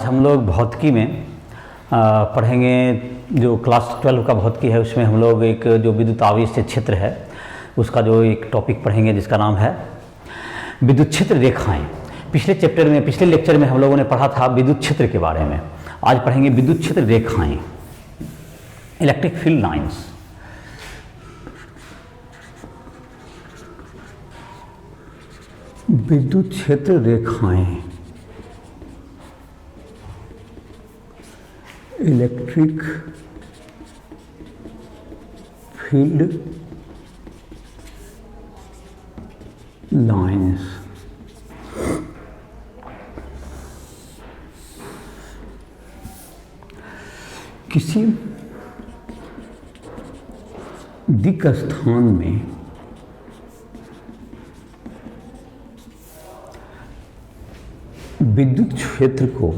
हम लोग भौतिकी में पढ़ेंगे। जो क्लास 12 का भौतिकी है उसमें हम लोग एक जो विद्युत आवेश क्षेत्र है उसका जो एक टॉपिक पढ़ेंगे जिसका नाम है विद्युत क्षेत्र रेखाएं। पिछले लेक्चर में हम लोगों ने पढ़ा था विद्युत क्षेत्र के बारे में। आज पढ़ेंगे विद्युत क्षेत्र रेखाएं, इलेक्ट्रिक फील्ड लाइंस। विद्युत क्षेत्र रेखाएं, इलेक्ट्रिक फील्ड लाइंस। किसी दिक् स्थान में विद्युत क्षेत्र को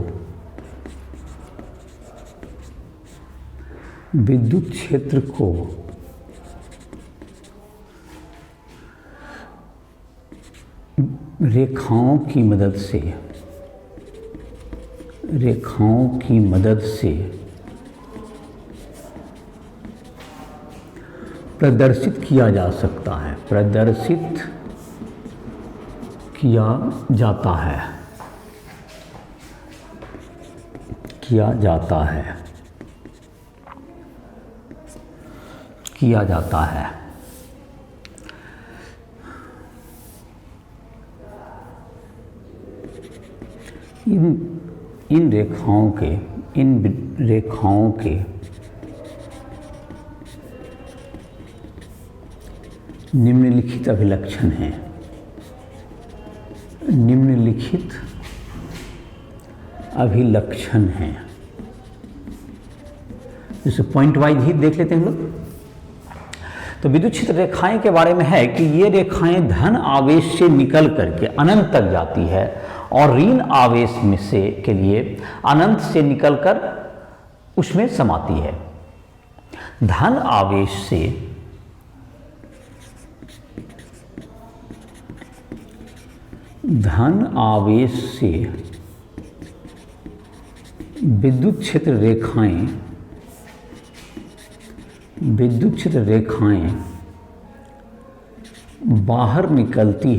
रेखाओं की मदद से प्रदर्शित किया जा सकता है, प्रदर्शित किया जाता है। इन रेखाओं के निम्नलिखित अभिलक्षण हैं। जैसे पॉइंट वाइज ही देख लेते हैं हम लोग। तो विद्युत क्षेत्र रेखाएं के बारे में है कि ये रेखाएं धन आवेश से निकल करके अनंत तक जाती है और ऋण आवेश में से के लिए अनंत से निकलकर उसमें समाती है। धन आवेश से विद्युत क्षेत्र रेखाएं बाहर निकलती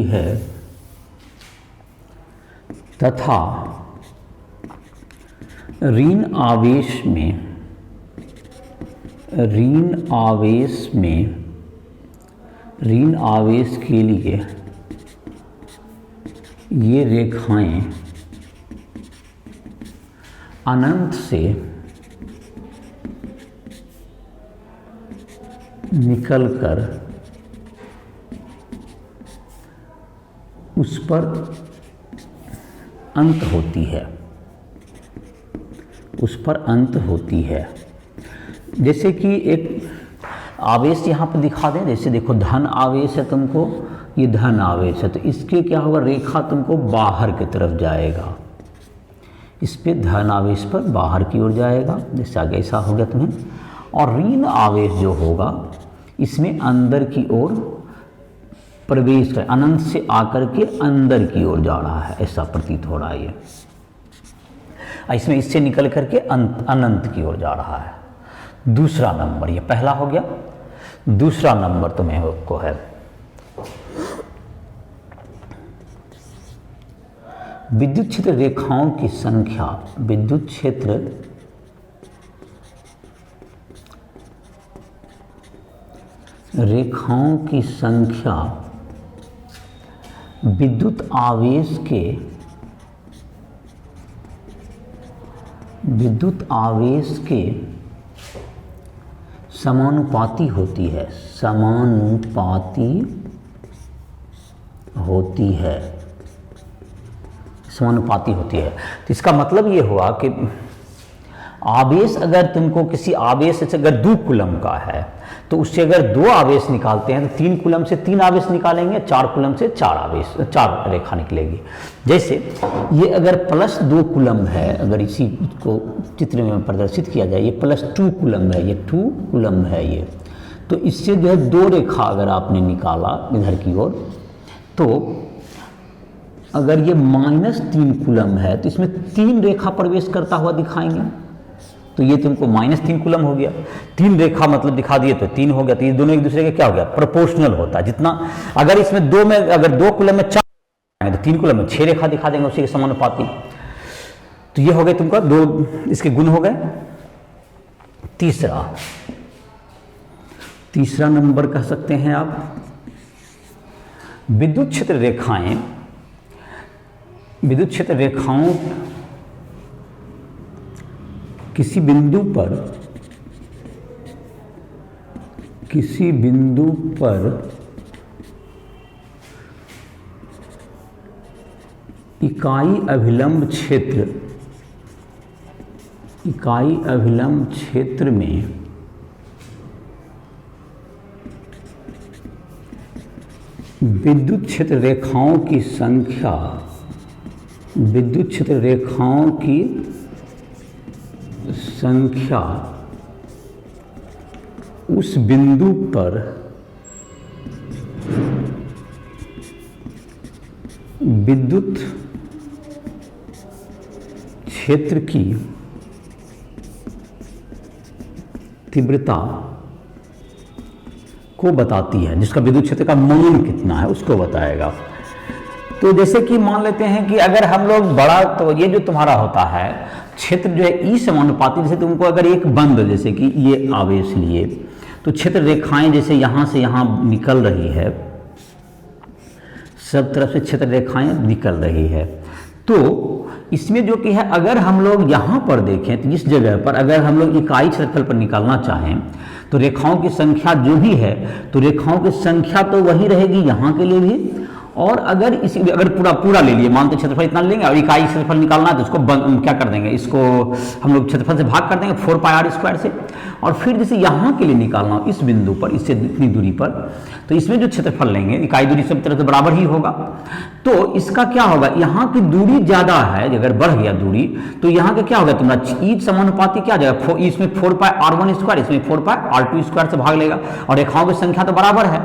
है तथा ऋण आवेश के लिए ये रेखाएं अनंत से निकलकर उस पर अंत होती है। जैसे कि एक आवेश यहाँ पर दिखा दें। जैसे देखो धन आवेश है, तुमको ये धन आवेश है, तो इसके क्या होगा, रेखा तुमको बाहर की तरफ जाएगा। इस पे धन आवेश पर बाहर की ओर जाएगा, जैसे आगे ऐसा हो गया तुम्हें। और ऋण आवेश जो होगा इसमें अंदर की ओर प्रवेश कर, अनंत से आकर के अंदर की ओर जा रहा है, ऐसा प्रतीत हो रहा है ये। इसमें इससे निकल करके अनंत की ओर जा रहा है। दूसरा नंबर, ये पहला हो गया। दूसरा नंबर तुम्हें को है विद्युत क्षेत्र रेखाओं की संख्या। विद्युत क्षेत्र रेखाओं की संख्या विद्युत आवेश के समानुपाती होती है। तो इसका मतलब ये हुआ कि आवेश अगर तुमको किसी आवेश से अगर 2 कूलम का है तो उससे अगर 2 आवेश निकालते हैं तो 3 कूलम से 3 आवेश निकालेंगे, 4 कूलम से 4 रेखा निकलेगी। जैसे ये अगर +2 कूलम है, अगर इसी को चित्र में प्रदर्शित किया जाए, ये +2 कूलम है, ये 2 कूलम है ये, तो इससे जो है 2 रेखा अगर आपने निकाला इधर की ओर तो अगर ये -3 कूलम है तो इसमें 3 रेखा प्रवेश करता हुआ दिखाएंगे, तो ये तुमको -3 कूलम हो गया। 3 रेखा मतलब दिखा दिए तो 3 हो गया, तो ये दोनों एक दूसरे के क्या हो गया, प्रोपोर्शनल होता है। जितना अगर इसमें 2 में, अगर 2 कूलम में 4 तो 3 कूलम में 6 रेखा दिखा देंगे उसी के समानुपाती। तो ये हो गए तुमका 2 इसके गुण हो गए। तीसरा नंबर कह सकते हैं आप, विद्युत क्षेत्र रेखाएं, विद्युत क्षेत्र रेखाओं किसी बिंदु पर इकाई अभिलंब क्षेत्र में विद्युत क्षेत्र रेखाओं की संख्या उस बिंदु पर विद्युत क्षेत्र की तीव्रता को बताती है, जिसका विद्युत क्षेत्र का मान कितना है उसको बताएगा। तो जैसे कि मान लेते हैं कि अगर हम लोग बड़ा, तो ये जो तुम्हारा होता है क्षेत्र जो है ई समानुपाती, जैसे तुमको अगर एक बंद, जैसे कि ये आवेश लिए तो क्षेत्र रेखाएं जैसे यहां से यहां निकल रही है, सब तरफ से क्षेत्र रेखाएं निकल रही है। तो इसमें जो कि है, अगर हम लोग यहाँ पर देखें तो इस जगह पर अगर हम लोग इकाई क्षेत्रफल पर निकालना चाहें तो रेखाओं की संख्या जो भी है, तो रेखाओं की संख्या तो वही रहेगी यहाँ के लिए भी, और अगर पूरा ले लिए, मान तो क्षेत्रफल इतना लेंगे और इकाई क्षेत्रफल निकालना है तो उसको क्या कर देंगे, इसको हम लोग क्षेत्रफल से भाग कर देंगे 4πr² से, और फिर जैसे यहाँ के लिए निकालना हो इस बिंदु पर, इससे इतनी दूरी पर, तो इसमें जो क्षेत्रफल लेंगे इकाई दूरी सब तरह से बराबर ही होगा। तो इसका क्या होगा, यहाँ की दूरी ज्यादा है, अगर बढ़ गया दूरी तो यहाँ का क्या होगा तुम्हारा ई समानुपाती क्या जाएगा, इसमें 4πr1², इसमें 4πr2² से भाग लेगा, और रेखाओं की संख्या तो बराबर है।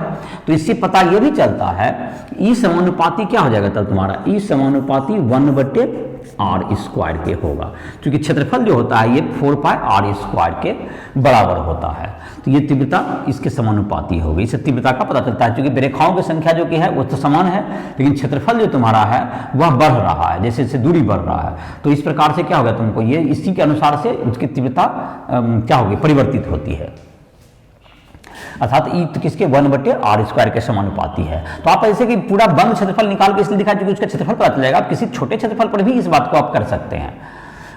तो इससे पता यह भी चलता है ई समानुपाती क्या हो जाएगा, तब तुम्हारा ई समानुपाती 1/r² के होगा, क्योंकि क्षेत्रफल जो होता है ये 4πr² के बराबर होता है। तो ये तीव्रता इसके समानुपाती होगी। इससे तीव्रता का पता चलता है, क्योंकि रेखाओं की संख्या जो कि है वो तो समान है, लेकिन क्षेत्रफल जो तुम्हारा है वह बढ़ रहा है, जैसे जैसे दूरी बढ़ रहा है। तो इस प्रकार से क्या होगा तुमको, ये इसी के अनुसार से उसकी तीव्रता क्या होगी, परिवर्तित होती है। अर्थात ई तो किसके 1/r² के समानुपाती है। तो आप ऐसे कि पूरा बंद क्षेत्रफल निकाल के इसलिए दिखाया क्योंकि उसका क्षेत्रफल पता चलेगा। आप किसी छोटे क्षेत्रफल पर भी इस बात को आप कर सकते हैं।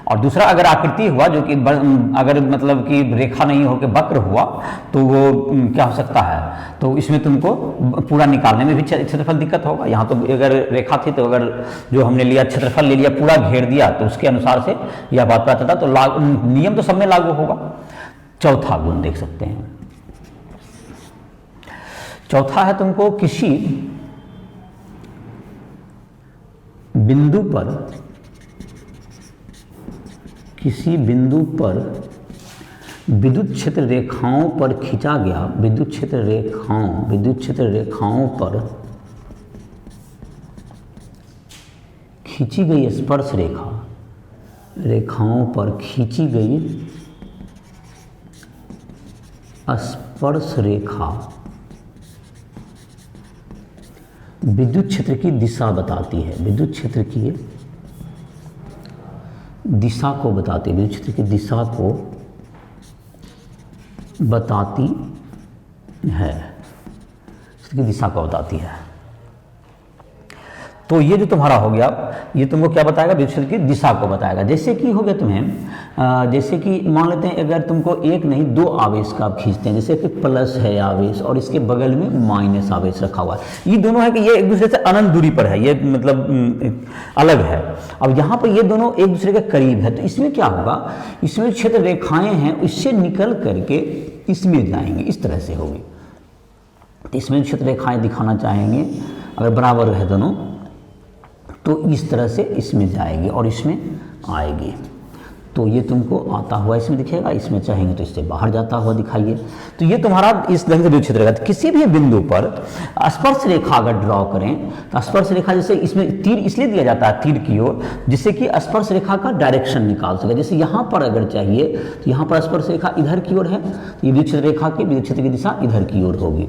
और दूसरा, अगर आकृति हुआ जो कि अगर मतलब कि रेखा नहीं होकर वक्र हुआ तो वो क्या हो सकता है, तो इसमें तुमको पूरा निकालने में भी क्षेत्रफल दिक्कत होगा। यहाँ तो अगर रेखा थी तो अगर जो हमने लिया क्षेत्रफल ले लिया, पूरा घेर दिया, तो उसके अनुसार से यह बात पता चलता। तो नियम तो सब में लागू होगा। चौथा गुण देख सकते हैं। चौथा है तुमको किसी बिंदु पर विद्युत क्षेत्र रेखाओं पर खींचा गया, विद्युत क्षेत्र रेखाओं पर खींची गई स्पर्श रेखाओं पर खींची गई स्पर्श रेखा विद्युत क्षेत्र की दिशा बताती है, विद्युत क्षेत्र की दिशा को बताती है, विद्युत क्षेत्र की दिशा को बताती है, इसकी दिशा को बताती है। तो ये जो तुम्हारा हो गया, ये तुमको क्या बताएगा, विद्युत क्षेत्र की दिशा को बताएगा। जैसे कि हो गया तुम्हें, जैसे कि मान लेते हैं अगर तुमको एक नहीं दो आवेश का आप खींचते हैं, जैसे कि प्लस है आवेश और इसके बगल में माइनस आवेश रखा हुआ है। ये दोनों है कि ये एक दूसरे से अनंत दूरी पर है, ये मतलब अलग है। अब यहाँ पर ये दोनों एक दूसरे के करीब है, तो इसमें क्या होगा, इसमें क्षेत्र रेखाएं हैं, इससे निकल करके इसमें जाएंगे, इस तरह से होगी। तो इसमें क्षेत्र रेखाएं दिखाना चाहेंगे, अगर बराबर है दोनों तो इस तरह से इसमें जाएगी और इसमें आएगी। तो ये तुमको आता हुआ इसमें दिखेगा, इसमें चाहेंगे तो इससे बाहर जाता हुआ दिखाइए। तो ये तुम्हारा इस ढंग से विद्युत क्षेत्र रहेगा। तो किसी भी बिंदु पर स्पर्श रेखा अगर ड्रॉ करें तो स्पर्श रेखा, जैसे इसमें तीर इसलिए दिया जाता है तीर की ओर, जिससे कि स्पर्श रेखा का डायरेक्शन निकाल सके। जैसे यहाँ पर अगर चाहिए तो यहाँ पर स्पर्श रेखा इधर की ओर है, तो ये विद्युत क्षेत्र रेखा की विद्युत क्षेत्र की दिशा इधर की ओर होगी,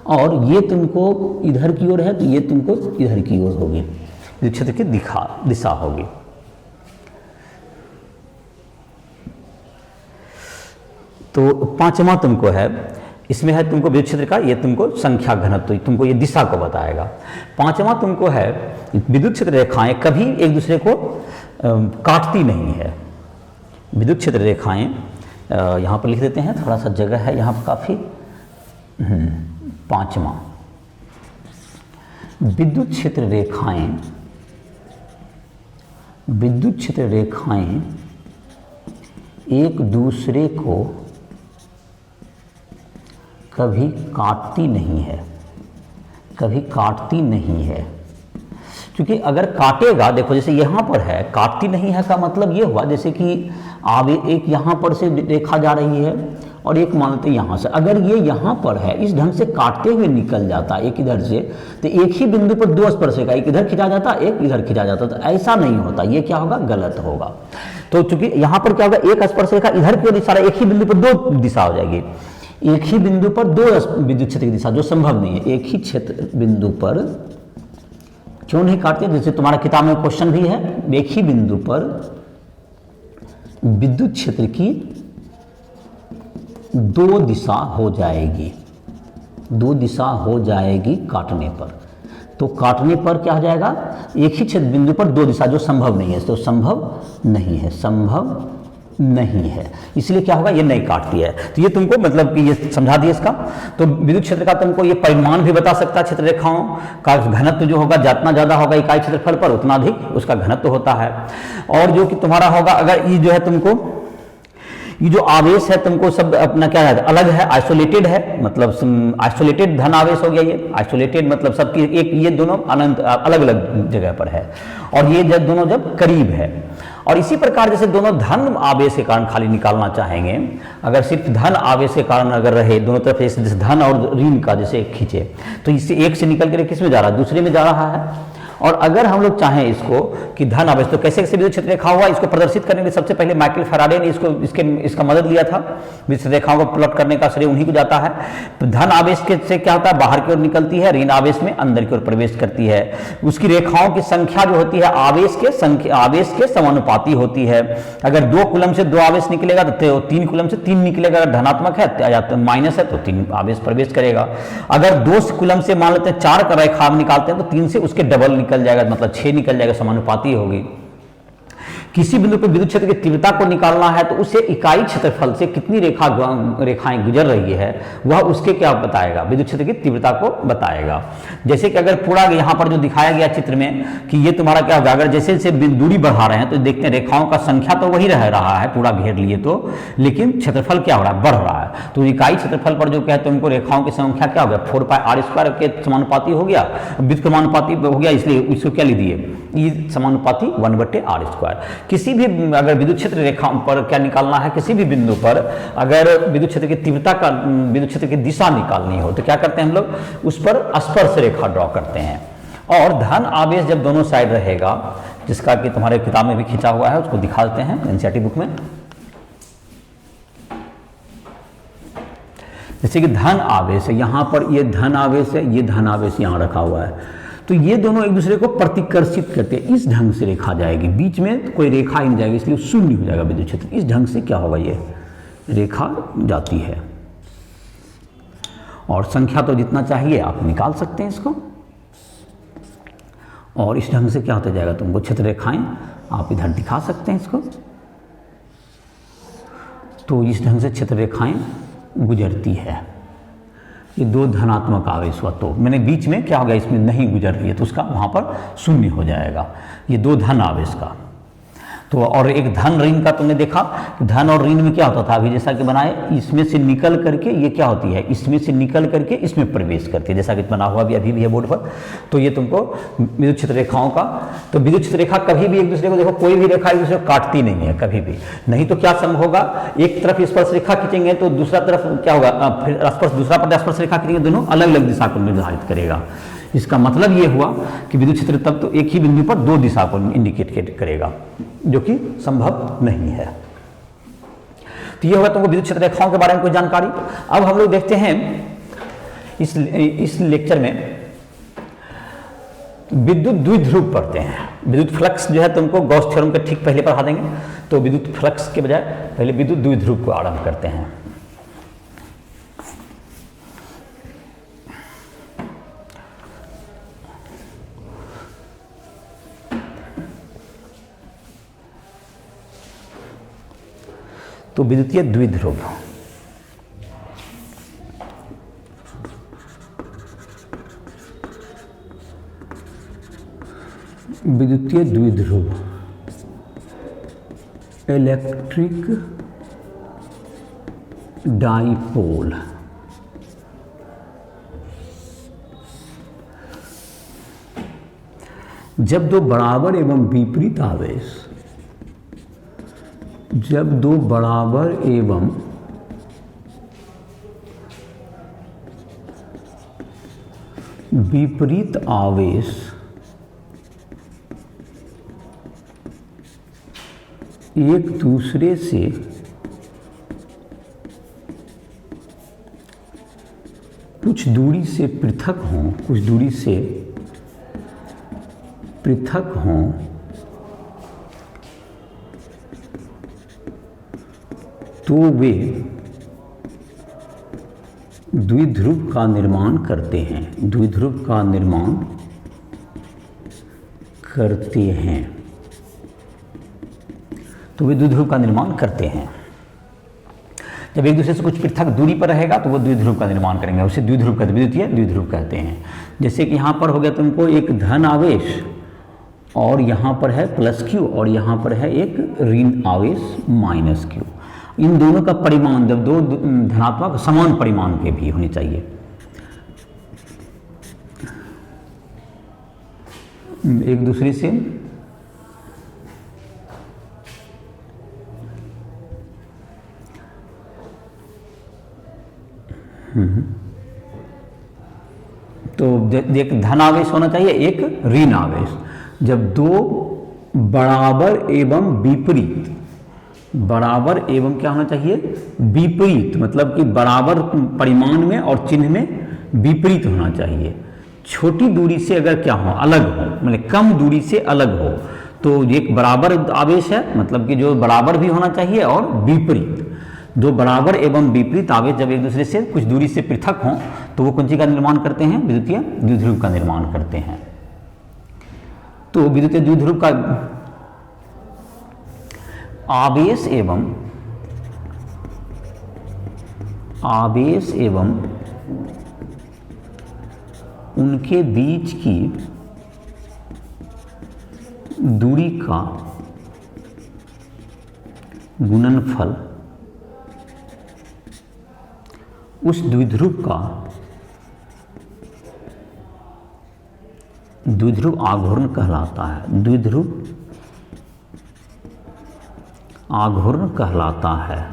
और ये तुमको इधर की ओर है तो ये तुमको इधर की ओर होगी, विद्युत क्षेत्र की दिशा होगी। तो पांचवा तुमको है, इसमें है तुमको विद्युत क्षेत्र का, ये तुमको संख्या घनत्व, तो तुमको ये दिशा को बताएगा। पांचवा तुमको है विद्युत क्षेत्र रेखाएं कभी एक दूसरे को काटती नहीं है। विद्युत क्षेत्र रेखाएं यहाँ पर लिख देते हैं, थोड़ा सा जगह है यहाँ पर काफ़ी। पांचवा, विद्युत क्षेत्र रेखाएं एक दूसरे को कभी काटती नहीं है, क्योंकि अगर काटेगा, देखो जैसे यहाँ पर है, काटती नहीं है का मतलब ये हुआ जैसे कि एक यहाँ पर से रेखा जा रही है और एक मानते यहाँ से, अगर ये यहाँ पर है इस ढंग से काटते हुए निकल जाता एक इधर से, तो एक ही बिंदु पर दो स्पर्श रेखा, एक इधर खिंचा जाता एक इधर खिंचा जाता, तो ऐसा नहीं होता, ये क्या होगा, गलत होगा। तो चूंकि यहाँ पर क्या होगा, एक स्पर्श रेखा इधर की ओर इशारा, एक ही बिंदु पर दो दिशा हो जाएगी, एक ही बिंदु पर दो विद्युत क्षेत्र की दिशा, जो संभव नहीं है। एक ही क्षेत्र बिंदु पर क्यों नहीं काटते, जैसे तुम्हारा किताब में क्वेश्चन भी है, एक ही बिंदु पर विद्युत क्षेत्र की दो दिशा हो जाएगी काटने पर। तो काटने पर क्या हो जाएगा, एक ही क्षेत्र बिंदु पर दो दिशा, जो संभव नहीं है, तो संभव नहीं है, इसलिए क्या होगा, ये नहीं काटती है। तो ये तुमको मतलब कि ये समझा दिया इसका। तो विद्युत क्षेत्र का तुमको ये परिमाण भी बता सकता है, क्षेत्र रेखाओं का घनत्व जो होगा, जितना ज़्यादा होगा इकाई क्षेत्रफल पर उतना अधिक उसका घनत्व होता है। और जो कि तुम्हारा होगा, अगर ये जो है तुमको ये जो आवेश है तुमको सब अपना क्या है, अलग है, आइसोलेटेड है, मतलब आइसोलेटेड धन आवेश हो गया। ये आइसोलेटेड मतलब सबकी एक, ये दोनों अनंत अलग अलग जगह पर है, और ये जब दोनों जब करीब है। और इसी प्रकार जैसे दोनों धन आवेश के कारण खाली निकालना चाहेंगे, अगर सिर्फ धन आवेश के कारण अगर रहे दोनों तरफ, जैसे धन और ऋण का जैसे खींचे, तो इससे एक से निकल कर किस में जा रहा है, दूसरे में जा रहा है। और अगर हम लोग चाहें इसको कि धन आवेश, तो कैसे कैसे विद्युत क्षेत्र रेखा हुआ, इसको प्रदर्शित करने के लिए सबसे पहले माइकल फैराडे ने इसका मदद लिया था। विद्युत रेखाओं को प्लॉट करने का श्रेय उन्हीं को जाता है। तो धन आवेश से क्या होता है, बाहर की ओर निकलती है, ऋण आवेश में अंदर की ओर प्रवेश करती है। उसकी रेखाओं की संख्या जो होती है आवेश के समानुपाती होती है। अगर 2 कूलम से 2 आवेश निकलेगा तो 3 कूलम से 3 निकलेगा, अगर धनात्मक है या तो माइनस है तो 3 आवेश प्रवेश करेगा। अगर 2 कूलम से मान लेते हैं 4 का रेखा निकालते हैं तो 3 से उसके डबल निकल जाएगा, मतलब 6 निकल जाएगा, समानुपाती होगी। किसी बिंदु पर विद्युत क्षेत्र की तीव्रता को निकालना है तो उसे इकाई क्षेत्रफल से कितनी रेखाएं गुजर रही है वह उसके क्या बताएगा, विद्युत क्षेत्र की तीव्रता को बताएगा। जैसे कि अगर पूरा यहाँ पर जो दिखाया गया चित्र में कि ये तुम्हारा क्या होगा, अगर जैसे जैसे दूरी बढ़ा रहे हैं तो देखते हैं रेखाओं का संख्या तो वही रह रहा है पूरा घेर लिए तो, लेकिन क्षेत्रफल क्या हो रहा है, बढ़ रहा है। तो इकाई क्षेत्रफल पर जो कहते हैं उनको रेखाओं की संख्या क्या हो गया, 4πr² के समानुपाती हो गया, विद्युत समानुपाती हो गया, इसलिए इसको क्या लिख दिए, ये समानुपाती 1/r²। किसी भी अगर विद्युत क्षेत्र रेखा पर क्या निकालना है, किसी भी बिंदु पर अगर विद्युत क्षेत्र की तीव्रता का, विद्युत क्षेत्र की दिशा निकालनी हो तो क्या करते हैं हम लोग, उस पर स्पर्श रेखा ड्रॉ करते हैं। और धन आवेश जब दोनों साइड रहेगा, जिसका कि तुम्हारे किताब में भी खींचा हुआ है, उसको दिखा देते हैं एनसीईआरटी बुक में। जैसे कि धन आवेश है, यहाँ पर ये धन आवेश है, ये धन आवेश यहाँ रखा हुआ है, तो ये दोनों एक दूसरे को प्रतिकर्षित करते हैं। इस ढंग से रेखा जाएगी, बीच में कोई रेखा ही नहीं जाएगी, इसलिए शून्य हो जाएगा विद्युत क्षेत्र। इस ढंग से क्या होगा, ये रेखा जाती है। और संख्या तो जितना चाहिए आप निकाल सकते हैं इसको, और इस ढंग से क्या होता जाएगा, तुमको क्षेत्र रेखाएं आप इधर दिखा सकते हैं इसको। तो इस ढंग से क्षेत्र रेखाएं गुजरती है। ये 2 धनात्मक आवेश हुआ, तो मैंने बीच में क्या हो गया, इसमें नहीं गुजर रही है तो उसका वहाँ पर शून्य हो जाएगा। ये 2 धन आवेश का। तो और एक धन ऋण का तुमने देखा, धन और ऋण में क्या होता था, अभी जैसा कि बनाए इसमें से निकल करके ये क्या होती है, इसमें से निकल करके इसमें प्रवेश करती है, जैसा कि बना हुआ अभी भी है बोर्ड पर। तो ये तुमको विद्युत क्षेत्र रेखाओं का, तो विद्युत क्षेत्र रेखा कभी भी एक दूसरे को, देखो कोई भी रेखा एक दूसरे को काटती नहीं है कभी भी, नहीं तो क्या संभव होगा, एक तरफ स्पर्श रेखा खींचेंगे तो दूसरा तरफ क्या होगा, फिर स्पर्श, दूसरा पट स्पर्श रेखा खींचेंगे, दोनों अलग अलग दिशा को निर्धारित करेगा। इसका मतलब ये हुआ कि विद्युत क्षेत्र तब तो एक ही बिंदु पर दो दिशा को इंडिकेट करेगा, जो कि संभव नहीं है। तो ये होगा तुमको विद्युत क्षेत्र रेखाओं के बारे में कोई जानकारी। अब हम लोग देखते हैं इस लेक्चर में विद्युत द्विध्रुव पढ़ते हैं। विद्युत फ्लक्स जो है तुमको गॉस थ्योरम के ठीक पहले पढ़ा देंगे, तो विद्युत फ्लक्स के बजाय पहले विद्युत द्विध्रुव को आरंभ करते हैं। तो विद्युतीय द्विध्रुव, विद्युतीय द्विध्रुव, इलेक्ट्रिक डाइपोल। जब दो बराबर एवं विपरीत आवेश, जब दो बराबर एवं विपरीत आवेश एक दूसरे से कुछ दूरी से पृथक हों, कुछ दूरी से पृथक हों, तो वे द्विध्रुव का निर्माण करते हैं, द्विध्रुव का निर्माण करते हैं। तो वे द्विध्रुव का निर्माण करते हैं। जब एक दूसरे से कुछ पृथक दूरी पर रहेगा तो वो द्विध्रुव का निर्माण करेंगे, उसे द्विध्रुव कहते हैं, विद्युतीय द्विध्रुव कहते हैं। जैसे कि यहाँ पर हो गया तुमको एक धन आवेश और यहाँ पर है प्लस क्यू और यहाँ पर है एक ऋण आवेश माइनस क्यू। इन दोनों का परिमाण जब दो धनात्मक समान परिमाण के भी होनी चाहिए, एक दूसरे से तो एक धन आवेश होना चाहिए, एक ऋण आवेश। जब दो बराबर एवं विपरीत, बराबर एवं क्या होना चाहिए, विपरीत, मतलब कि बराबर परिमाण में और चिन्ह में विपरीत होना चाहिए। छोटी दूरी से अगर क्या हो, अलग हो, मतलब कम दूरी से अलग हो, तो एक बराबर आवेश है, मतलब कि जो बराबर भी होना चाहिए और विपरीत। दो बराबर एवं विपरीत आवेश जब एक दूसरे से कुछ दूरी से पृथक हों तो वो कौन सी का निर्माण करते हैं, विद्युतीय द्विध्रुव का निर्माण करते हैं। तो विद्युतीय द्विध्रुव का आवेश एवं उनके बीच की दूरी का गुणनफल उस द्विध्रुव आघूर्ण कहलाता है, द्विध्रुव आघूर्ण कहलाता है,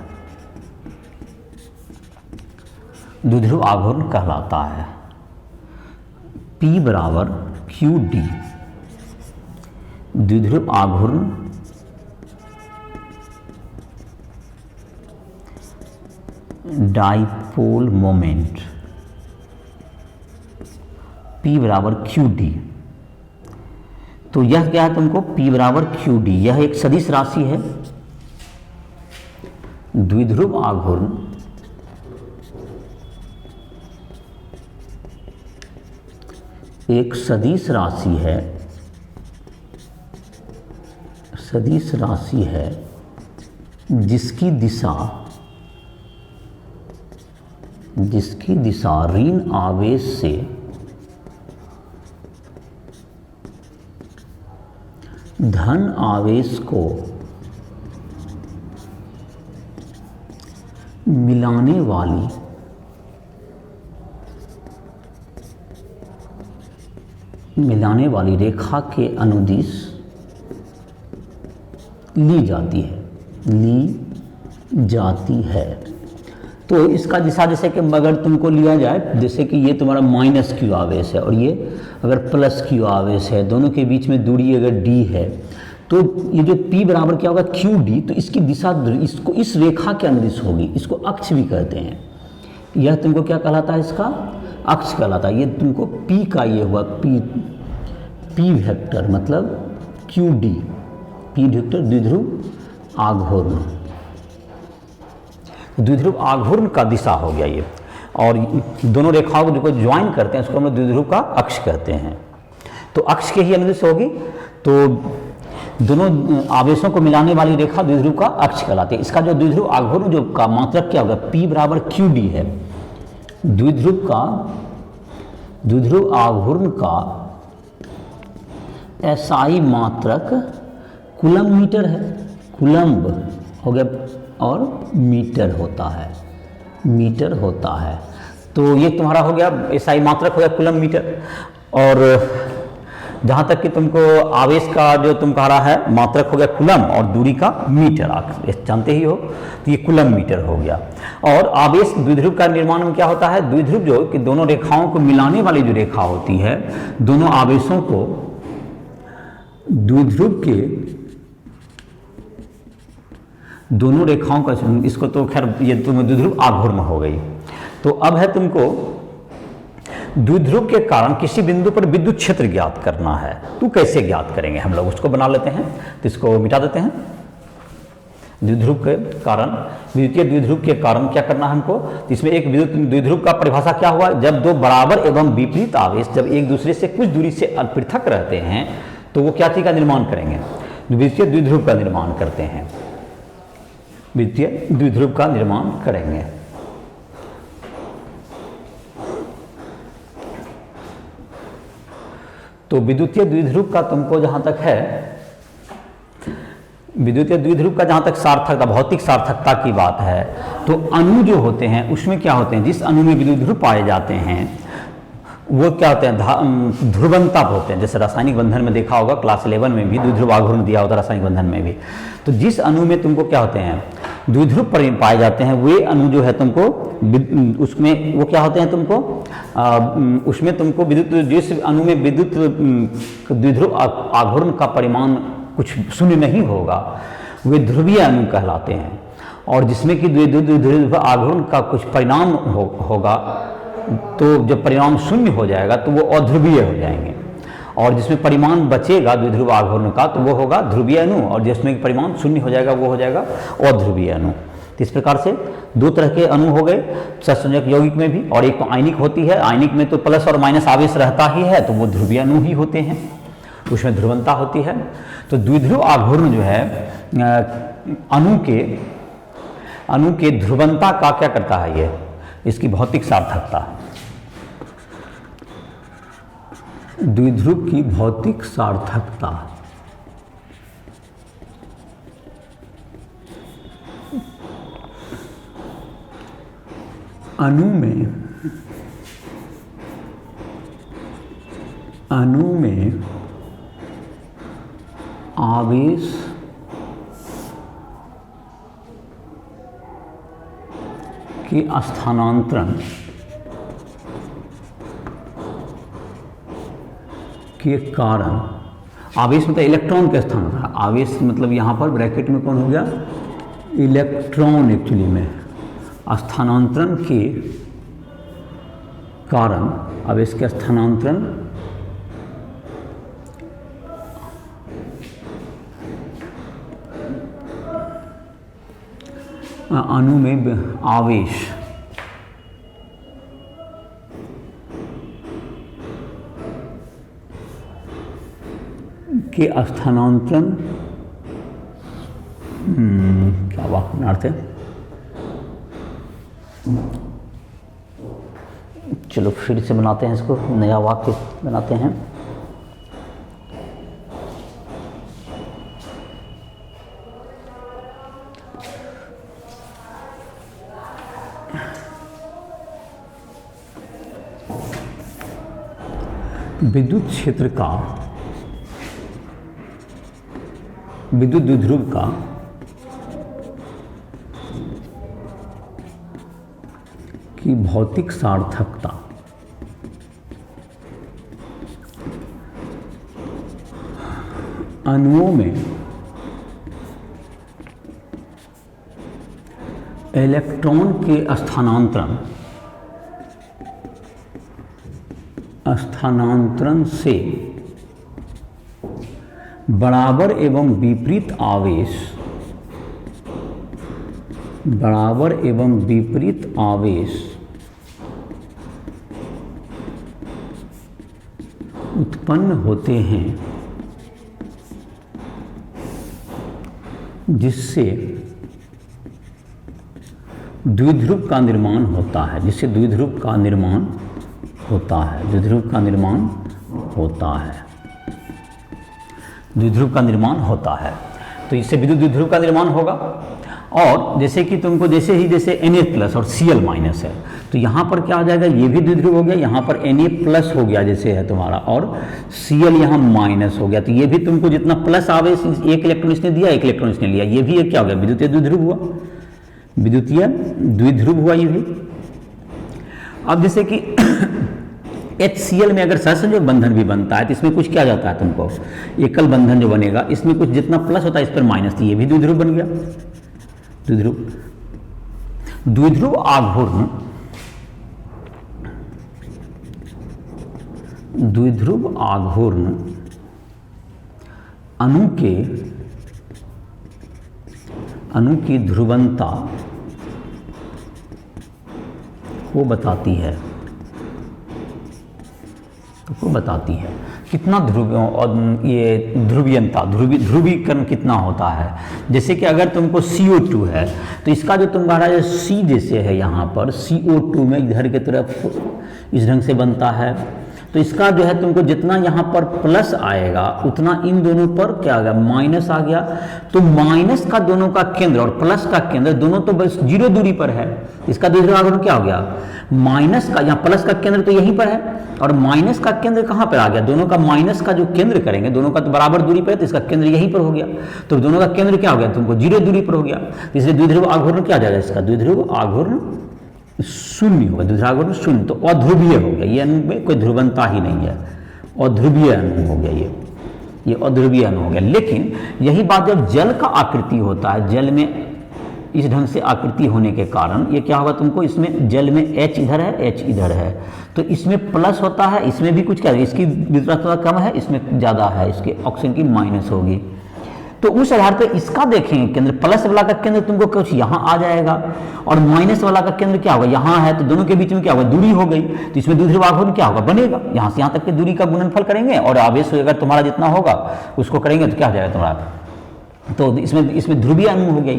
द्विध्रुव आघूर्ण कहलाता है। P बराबर क्यू डी, द्विध्रुव आघूर्ण डाइपोल मोमेंट, P बराबर क्यू डी। तो यह क्या है तुमको, P बराबर क्यू डी, यह एक सदिश राशि है। द्विध्रुव आघूर्ण एक सदिश राशि है, सदिश राशि है जिसकी दिशा ऋण आवेश से धन आवेश को मिलाने वाली रेखा के अनुदिश ली जाती है। तो इसका दिशा जैसे कि अगर तुमको लिया जाए, जैसे कि ये तुम्हारा माइनस क्यू आवेश है और ये अगर प्लस क्यू आवेश है, दोनों के बीच में दूरी अगर डी है, तो ये जो P बराबर क्या होगा क्यू डी, तो इसकी दिशा इसको इस रेखा के अनुदिश होगी। इसको अक्ष भी कहते हैं। यह तुमको क्या कहलाता है? इसका अक्ष कहलाता है। ये तुमको P का ये हुआ P वेक्टर मतलब क्यू डी, P वेक्टर द्विध्रुव आघूर्ण, द्विध्रुव आघूर्ण का दिशा हो गया ये। और दोनों रेखाओं को जो ज्वाइन करते हैं उसको हम द्विध्रुव का अक्ष कहते हैं। तो अक्ष के ही अनुदिश होगी, तो दोनों आवेशों को मिलाने वाली रेखा द्विध्रुव का अक्ष कहलाती है। इसका जो द्विध्रुव आघूर्ण जो का मात्रक क्या होगा? P बराबर क्यू डी है। द्विध्रुव आघूर्ण का SI मात्रक कूलम्ब मीटर है। कूलम्ब हो गया और मीटर होता है। तो ये तुम्हारा हो गया SI मात्रक हो गया कूलम्ब मीटर। और जहाँ तक कि तुमको आवेश का जो तुम कह रहा है मात्रक हो गया कूलम्ब और दूरी का मीटर, आप जानते ही हो, तो ये कूलम्ब मीटर हो गया। और आवेश द्विध्रुव का निर्माण में क्या होता है? द्विध्रुव जो कि दोनों रेखाओं को मिलाने वाली जो रेखा होती है, दोनों आवेशों को द्विध्रुव के दोनों रेखाओं का, इसको तो खैर ये तुम द्विध्रुव आघूर्ण हो गई। तो अब है तुमको द्विध्रुव के कारण किसी बिंदु पर विद्युत क्षेत्र ज्ञात करना है। तो कैसे ज्ञात करेंगे? हम लोग उसको बना लेते हैं, तो इसको मिटा देते हैं। द्विध्रुव के कारण, विद्युतीय द्विध्रुव के कारण क्या करना है हमको? तो इसमें एक विद्युत द्विध्रुव का परिभाषा क्या हुआ? जब दो बराबर एवं विपरीत आवेश जब एक दूसरे से कुछ दूरी से पृथक रहते हैं तो वो क्या चीज का निर्माण करेंगे? विद्युतीय द्विध्रुव का निर्माण करते हैं। विद्युतीय द्विध्रुव का निर्माण करेंगे। तो विद्युतीय द्विध्रुव का तुमको जहां तक है, विद्युतीय द्विध्रुव का जहां तक सार्थकता, भौतिक सार्थकता की बात है, तो अणु जो होते हैं उसमें क्या होते हैं? जिस अणु में विद्युत ध्रुव पाए जाते हैं वो क्या होते हैं? ध्रुवंता होते हैं। जैसे रासायनिक बंधन में देखा होगा, क्लास 11 में भी द्विध्रुव आघूर्ण दिया होता है रासायनिक बंधन में भी। तो जिस अणु में तुमको क्या होते हैं? द्विध्रुव पाए जाते हैं, वे अणु जो है तुमको उसमें वो क्या होते हैं? तुमको उसमें तुमको विद्युत, जिस अणु में विद्युत द्विध्रुव आघूर्ण का परिमाण कुछ शून्य नहीं होगा, वे ध्रुवीय अणु कहलाते हैं। और जिसमें कि द्विध्रुव आघूर्ण का कुछ परिणाम होगा, तो जब परिमाण शून्य हो जाएगा तो वो अध्रुवीय हो जाएंगे। और जिसमें परिमाण बचेगा द्विध्रुव आघूर्ण का तो वो होगा ध्रुवीय अणु, और जिसमें परिमाण शून्य हो जाएगा वो हो जाएगा अध्रुवीय अणु। तो इस प्रकार से दो तरह के अणु हो गए सहसंयोजक यौगिक में भी। और एक तो आयनिक होती है, आयनिक में तो प्लस और माइनस आवेश रहता ही है, तो वो ध्रुवीय अणु ही होते हैं, उसमें ध्रुवंता होती है। तो द्विध्रुव आघूर्ण जो है अणु के ध्रुवंता का क्या करता है? ये इसकी भौतिक सार्थकता, द्विध्रुव की भौतिक सार्थकता अणु में आवेश के स्थानांतरण के कारण, आवेश मतलब इलेक्ट्रॉन के स्थान था, आवेश मतलब यहाँ पर ब्रैकेट में कौन हो गया? इलेक्ट्रॉन। एक्चुअली में स्थानांतरण के कारण, आवेश के स्थानांतरण अणु में आवेश के स्थानांतरण, क्या वाक्य अर्थ है? चलो फिर से बनाते हैं इसको, नया वाक्य बनाते हैं। विद्युत क्षेत्र का, विद्युत द्विध्रुव का की भौतिक सार्थकता अणुओं में इलेक्ट्रॉन के स्थानांतरण से बराबर एवं विपरीत आवेश, बराबर एवं विपरीत आवेश उत्पन्न होते हैं, जिससे द्विध्रुव का निर्माण होता है, जिससे द्विध्रुव का निर्माण होता है, द्विध्रुव का निर्माण होता है, द्विध्रुव का निर्माण होता है। तो इससे विद्युत द्विध्रुव का निर्माण होगा। और जैसे कि तुमको जैसे Na+ और Cl- है, तो यहाँ पर क्या आ जाएगा, ये भी द्विध्रुव हो गया, यहाँ पर Na+ हो गया जैसे है तुम्हारा, और Cl यहाँ माइनस हो गया। तो ये भी तुमको जितना प्लस आवेश एक इलेक्ट्रॉन इसने दिया, एक इलेक्ट्रॉन इसने लिया, ये भी एक क्या हो गया, विद्युतीय द्विध्रुव हुआ, विद्युतीय द्विध्रुव हुआ ये भी। अब जैसे कि HCl में अगर सहसंयोजक बंधन भी बनता है तो इसमें कुछ क्या जाता है तुमको, एकल बंधन जो बनेगा इसमें कुछ जितना प्लस होता है इस पर माइनस, तो ये भी द्विध्रुव बन गया, द्विध्रुव। द्विध्रुव आघूर्ण, द्विध्रुव आघूर्ण अणु की ध्रुवणता को बताती है, को बताती है कितना ये ध्रुवीयता, ध्रुवीकरण कितना होता है। जैसे कि अगर तुमको CO2 है तो इसका जो तुम्हारा C जैसे है यहाँ पर CO2 में इधर की तरफ इस ढंग से बनता है, तो इसका जो है तुमको जितना यहाँ पर प्लस आएगा उतना इन दोनों पर क्या आ गया, माइनस आ गया। तो माइनस का दोनों का केंद्र और प्लस का केंद्र दोनों तो बस 0 दूरी पर है, इसका दूसरा आघूर्ण क्या हो गया, माइनस का, यहाँ प्लस का केंद्र तो यहीं पर है और माइनस का केंद्र कहाँ पर आ गया, दोनों का माइनस का जो केंद्र करेंगे दोनों का तो बराबर दूरी पर है, तो इसका केंद्र यहीं पर हो गया, तो दोनों का केंद्र क्या हो गया, तुमको 0 दूरी पर हो गया। तो इसलिए द्विध्रुव आघूर्ण क्या आ जाएगा, इसका द्विध्रुव आघूर्ण शून्य होगा, द्विध्रुव आघूर्ण शून्य, तो अध्रुवीय हो गया, ये अणु में कोई ध्रुवणता ही नहीं है, अध्रुवीय अणु हो गया ये अध्रुवीय अणु हो गया। लेकिन यही बात जब जल का आकृति होता है, जल में इस ढंग से आकृति होने के कारण ये क्या होगा तुमको, इसमें जल में H इधर है, H इधर है, तो इसमें प्लस होता है, इसमें भी कुछ क्या है, इसकी विद्युतता कम है, इसमें ज़्यादा है, इसके ऑक्सीजन की माइनस होगी। तो उस आधार पर इसका देखेंगे केंद्र, प्लस वाला का केंद्र तुमको कुछ यहाँ आ जाएगा और माइनस वाला का केंद्र क्या होगा, यहाँ है, तो दोनों के बीच में क्या होगा, दूरी हो गई, तो इसमें द्विध्रुव आघूर्ण क्या होगा, बनेगा। यहाँ से यहाँ तक की दूरी का गुणनफल करेंगे और आवेश अगर तुम्हारा जितना होगा उसको करेंगे तो क्या हो जाएगा तुम्हारा, तो इसमें ध्रुवीय अणु हो गया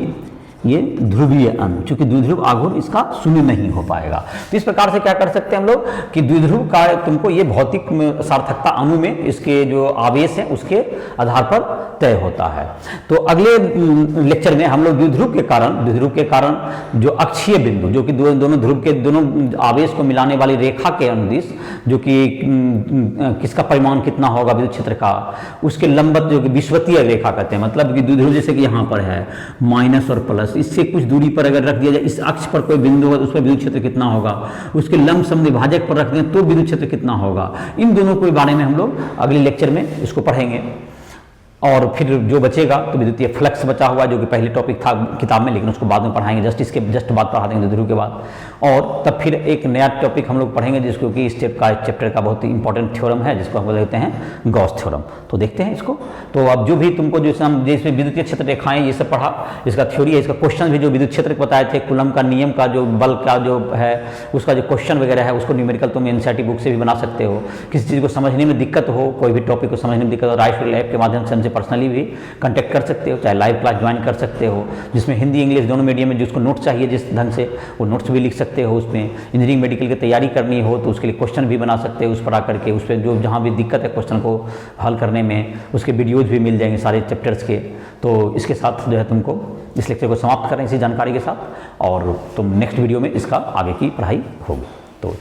ये ध्रुवीय अणु, चूंकि द्विध्रुव आघूर्ण इसका शून्य नहीं हो पाएगा। तो इस प्रकार से क्या कर सकते हैं हम लोग कि द्विध्रुव का तुमको ये भौतिक सार्थकता अणु में इसके जो आवेश है उसके आधार पर तय होता है। तो अगले लेक्चर में हम लोग द्विध्रुव के कारण जो अक्षीय बिंदु, जो कि दोनों ध्रुव के दोनों आवेश को मिलाने वाली रेखा के अनुदिश, जो कि किसका परिमाण कितना होगा विद्युत क्षेत्र का, उसके लंबवत जो कि विषुवतीय रेखा कहते हैं, मतलब कि द्विध्रुव जैसे कि यहाँ पर है माइनस और प्लस, इससे कुछ दूरी पर अगर रख दिया जाए, इस अक्ष पर कोई बिंदु होगा तो उस पर विद्युत क्षेत्र कितना होगा, उसके लंब समद्विभाजक पर रख दें तो विद्युत क्षेत्र कितना होगा, इन दोनों के बारे में हम लोग अगले लेक्चर में इसको पढ़ेंगे। और फिर जो बचेगा तो विद्युतीय फ्लक्स बचा हुआ जो कि पहले टॉपिक था किताब में, लेकिन उसको बाद में पढ़ाएंगे, जस्ट बाद पढ़ा देंगे द्विध्रुव के बाद। और तब फिर एक नया टॉपिक हम लोग पढ़ेंगे जिसको कि इस चैप्टर का बहुत ही इंपॉर्टेंट थ्योरम है जिसको हम कहते हैं गॉस थ्योरम। तो देखते हैं इसको। तो अब जो भी तुमको जैसे विद्युतीय क्षेत्र रेखाएं ये सब पढ़ा, इसका थ्योरी है, इसका क्वेश्चन भी जो विद्युत क्षेत्र बताए थे, कूलम का नियम का जो बल का जो है उसका जो क्वेश्चन वगैरह है उसको न्यूमेरिकल तुम एनसीईआरटी बुक से भी बना सकते हो। किसी चीज़ को समझने में दिक्कत हो, कोई भी टॉपिक को समझने में दिक्कत हो, राइट लैब के माध्यम से हमसे पर्सनली भी कांटेक्ट कर सकते हो, चाहे लाइव क्लास ज्वाइन कर सकते हो जिसमें हिंदी इंग्लिश दोनों मीडियम में जिसको नोट्स चाहिए जिस ढंग से वो नोट्स भी लिख सकते हो। उसमें इंजीनियरिंग मेडिकल की तैयारी करनी हो तो उसके लिए क्वेश्चन भी बना सकते हो, उस पर आकर के उस पर जो जहाँ भी दिक्कत है क्वेश्चन को हल करने में उसके वीडियोज़ भी मिल जाएंगे सारे चैप्टर्स के। तो इसके साथ जो है तुमको इस लेक्चर को समाप्त करें इसी जानकारी के साथ, और तुम नेक्स्ट वीडियो में इसका आगे की पढ़ाई होगी। तो